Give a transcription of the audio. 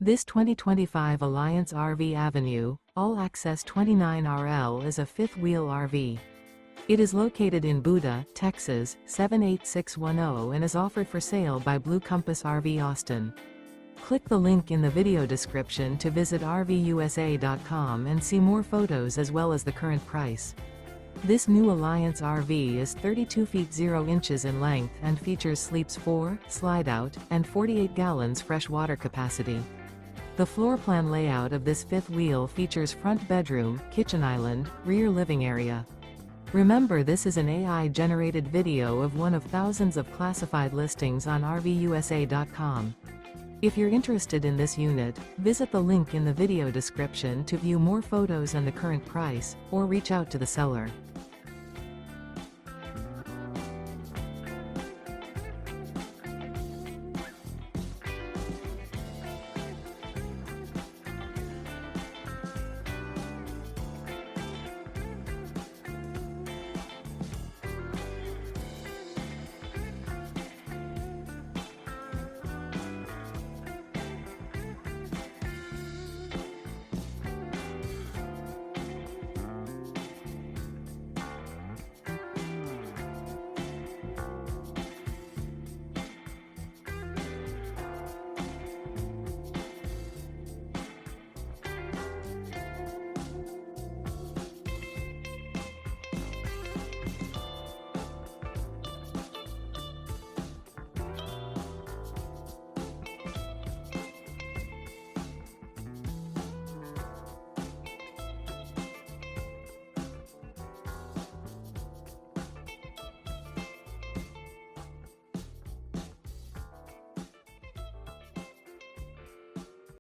This 2025 Alliance RV Avenue, all-access 29RL is a fifth-wheel RV. It is located in Buda, Texas, 78610 and is offered for sale by Blue Compass RV Austin. Click the link in the video description to visit RVUSA.com and see more photos as well as the current price. This new Alliance RV is 32 feet 0 inches in length and features sleeps 4, Slideout, and 48 gallons fresh water capacity. The floor plan layout of this fifth wheel features front bedroom, kitchen island, rear living area. Remember, this is an AI-generated video of one of thousands of classified listings on RVUSA.com. If you're interested in this unit, visit the link in the video description to view more photos and the current price, or reach out to the seller.